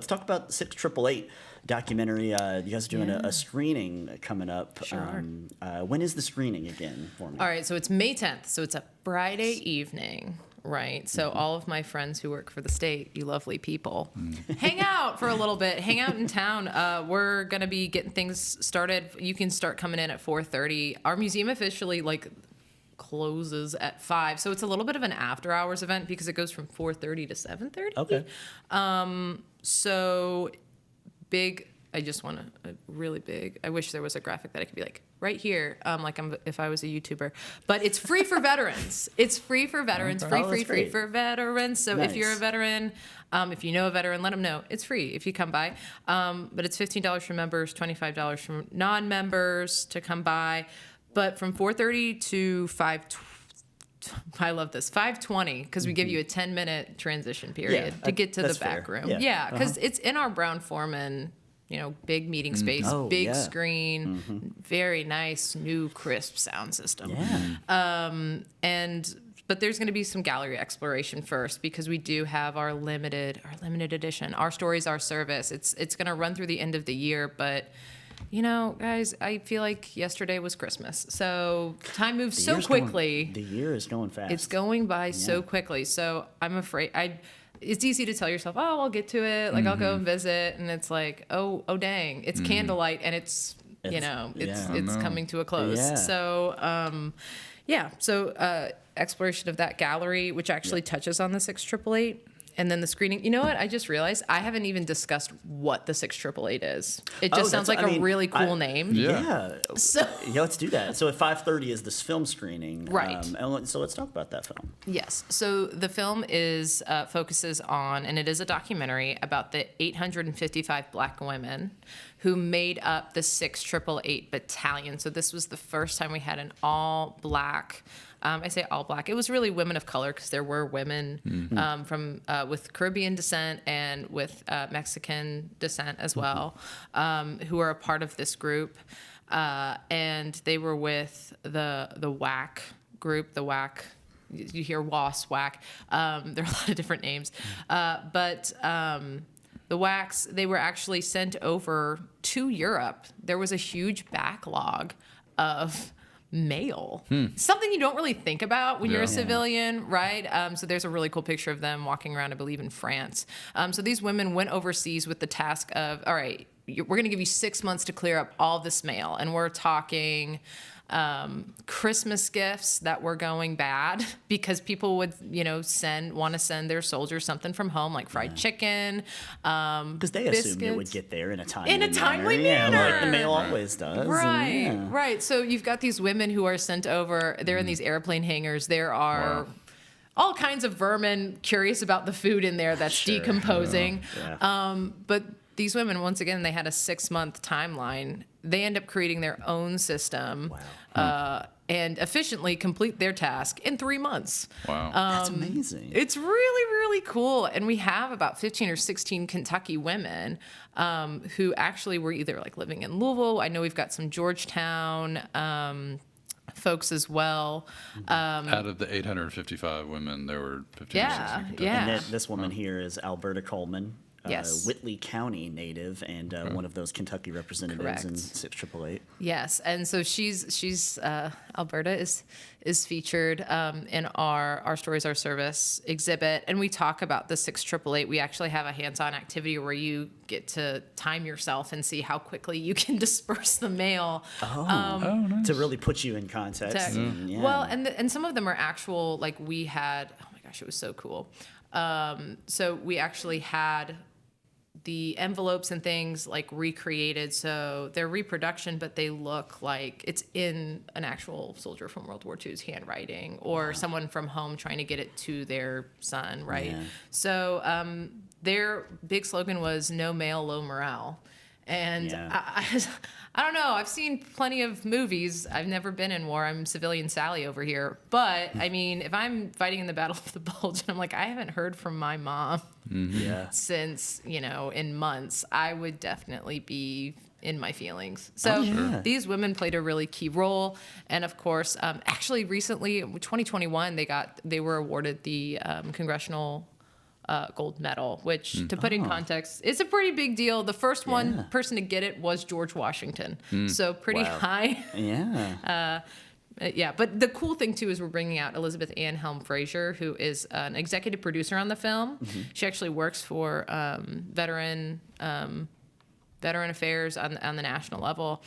talk about the 6888 documentary. You guys are doing a screening coming up. Sure. When is the screening again for me? All right, so it's May 10th, so it's a Friday evening, right? So all of my friends who work for the state, you lovely people, hang out for a little bit, hang out in town. We're going to be getting things started. You can start coming in at 4:30. Our museum officially, closes at 5, so it's a little bit of an after hours event because it goes from 4:30 to 7:30. Okay. So big. I just want a really big. I wish there was a graphic that I could be like right here, if I was a YouTuber. But it's free for veterans. It's free for veterans. Free for veterans. So if you're a veteran, if you know a veteran, let them know it's free if you come by. But it's $15 for members, $25 for non-members to come by. But from 4:30 to 5. I love this 5:20 because we give you a 10-minute transition period to get to the back room. Yeah, because it's in our Brown Foreman, big meeting space, big screen, very nice new crisp sound system. But there's going to be some gallery exploration first because we do have our limited edition. Our Stories, Our Service. It's going to run through the end of the year, but. Guys, I feel like yesterday was Christmas. So time moves so quickly. The year is going fast. It's going by so quickly. So I'm afraid it's easy to tell yourself, oh, I'll get to it. I'll go and visit. And it's like, oh dang, it's candlelight and it's coming to a close. Yeah. So, So exploration of that gallery, which actually touches on the 6888. And then the screening. You know what? I just realized I haven't even discussed what the 6888 is. It just sounds like a really cool name. Yeah. So let's do that. So at 5:30 is this film screening. Right. So let's talk about that film. Yes. So the film focuses on, and it is a documentary about the 855 Black women who made up the 6888 Battalion. So this was the first time we had an all-Black. I say all Black. It was really women of color because there were women from with Caribbean descent and with Mexican descent as well, who are a part of this group, and they were with the WAC group. The WAC, you hear WAS, WAC. There are a lot of different names, but. The WACs, they were actually sent over to Europe. There was a huge backlog of mail. Something you don't really think about when you're a civilian, right? So there's a really cool picture of them walking around, I believe, in France. So these women went overseas with the task of, all right, we're going to give you 6 months to clear up all this mail. And we're talking Christmas gifts that were going bad because people would, want to send their soldiers something from home, like fried chicken, because they assumed it would get there in a timely manner. Yeah, like the mail always does. Right. So you've got these women who are sent over. They're in these airplane hangars. There are all kinds of vermin curious about the food in there that's decomposing. But these women, once again, they had a 6-month timeline. They end up creating their own system and efficiently complete their task in 3 months. Wow. That's amazing. It's really, really cool. And we have about 15 or 16 Kentucky women who actually were either living in Louisville. I know we've got some Georgetown folks as well. Out of the 855 women, there were 15 or 16. And this woman here is Alberta Coleman. Yes. Whitley County native and one of those Kentucky representatives in 6888. Yes, and so she's Alberta is featured in our Stories, Our Service exhibit, and we talk about the 6888. We actually have a hands-on activity where you get to time yourself and see how quickly you can disperse the mail. Nice. To really put you in context. Well, and some of them are actual. We had. Oh my gosh, it was so cool. So we actually had the envelopes and things recreated, so they're reproduction, but they look like it's in an actual soldier from World War II's handwriting or someone from home trying to get it to their son, right? So their big slogan was "No mail, low morale." And I don't know. I've seen plenty of movies. I've never been in war. I'm civilian Sally over here. But, I mean, if I'm fighting in the Battle of the Bulge and I'm like, I haven't heard from my mom since, in months, I would definitely be in my feelings. So these women played a really key role. And, of course, actually recently, 2021, they were awarded the Congressional gold medal, which to put in context, it's a pretty big deal. The first one person to get it was George Washington. So pretty high. Yeah. Yeah, but the cool thing too is we're bringing out Elizabeth Ann Helm Fraser, who is an executive producer on the film. She actually works for veteran affairs on the national level,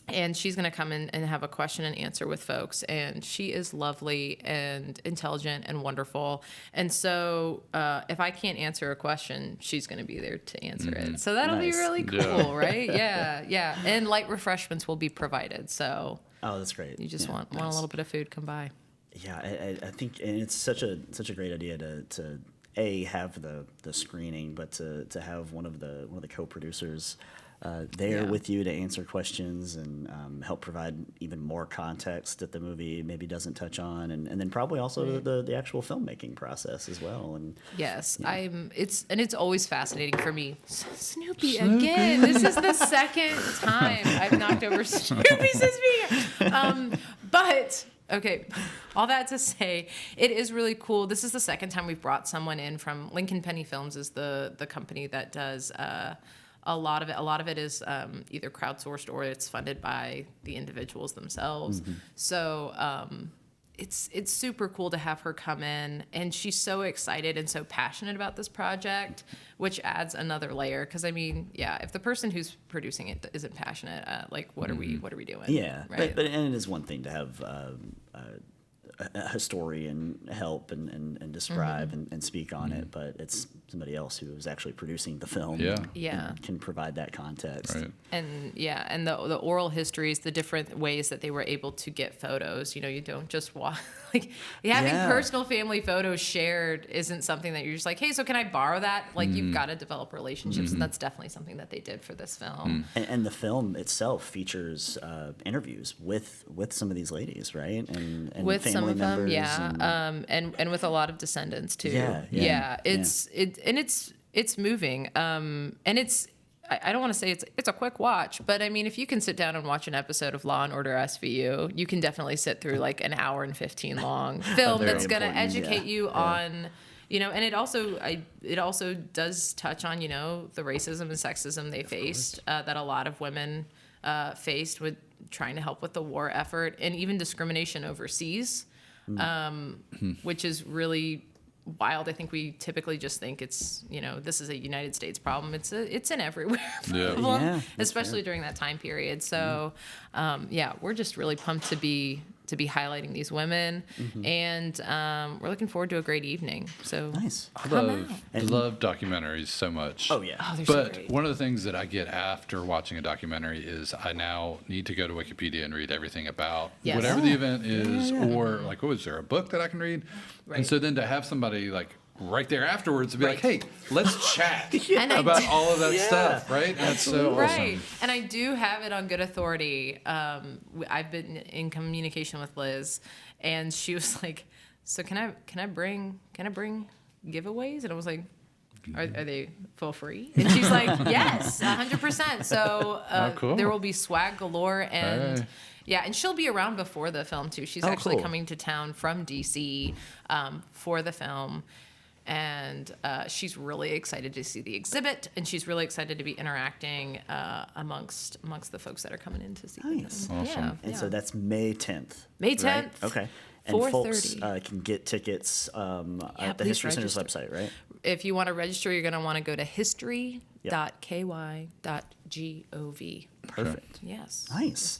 and she's going to come in and have a question and answer with folks. And she is lovely and intelligent and wonderful. And so if I can't answer a question, she's going to be there to answer it. So that'll be Nice. really cool, right? Yeah. And light refreshments will be provided. So. Oh, that's great. You just want a little bit of food, come by. Yeah, I think, and it's such a great idea to have the screening, but to have one of the co-producers there with you to answer questions and help provide even more context that the movie maybe doesn't touch on, and then probably also the actual filmmaking process as well. And yes, it's always fascinating for me. Snoopy again. This is the second time I've knocked over Snoopy since being here. But okay, all that to say, it is really cool. This is the second time we've brought someone in from Lincoln Penny Films, is the company that does a lot of it. A lot of it is either crowdsourced or it's funded by the individuals themselves. So it's super cool to have her come in, and she's so excited and so passionate about this project, which adds another layer. Because I mean, if the person who's producing it isn't passionate, like what are we doing? yeah, right? but and it is one thing to have a historian help and describe and speak on it, but it's somebody else who is actually producing the film. And can provide that context. Right. And the oral histories, the different ways that they were able to get photos. You know, you don't just watch, like having personal family photos shared isn't something that you're just like, hey, so can I borrow that? Like you've got to develop relationships, and that's definitely something that they did for this film. And the film itself features interviews with some of these ladies, right? And With family some of them, members and with a lot of descendants too. It's moving, and it's. I don't want to say it's a quick watch, but I mean, if you can sit down and watch an episode of Law and Order SVU, you can definitely sit through like an hour and 15 long film Very that's going to important, educate you on, you know, and it also does touch on, you know, the racism and sexism they faced, that a lot of women faced with trying to help with the war effort, and even discrimination overseas, which is really wild. I think we typically just think it's, you know, this is a United States problem. It's an everywhere problem, especially during that time period. So, we're just really pumped to be highlighting these women, and we're looking forward to a great evening. So nice. I love documentaries so much. Oh yeah. they're so But great. one of the things that I get after watching a documentary is I now need to go to Wikipedia and read everything about Yes. whatever the event is, or like, oh, is there a book that I can read? Right. And so then to have somebody like right there afterwards to be like, Right. hey, let's chat And I about do- all of that stuff, right? And that's so Right. awesome. And I do have it on good authority. I've been in communication with Liz, and she was like, so can I bring giveaways? And I was like, are they for free? And she's like, yes, 100%. So cool. there will be swag galore, and Hey. yeah, and she'll be around before the film too. She's actually coming to town from DC for the film. And she's really excited to see the exhibit, and she's really excited to be interacting amongst the folks that are coming in to see Nice. the film. Awesome. And so that's May 10th. May right? 10th, Okay. And folks 4:30. can get tickets at the please History Center's register. website, right? If you want to register, you're going to want to go to history.ky.gov. Perfect. Yes. Nice.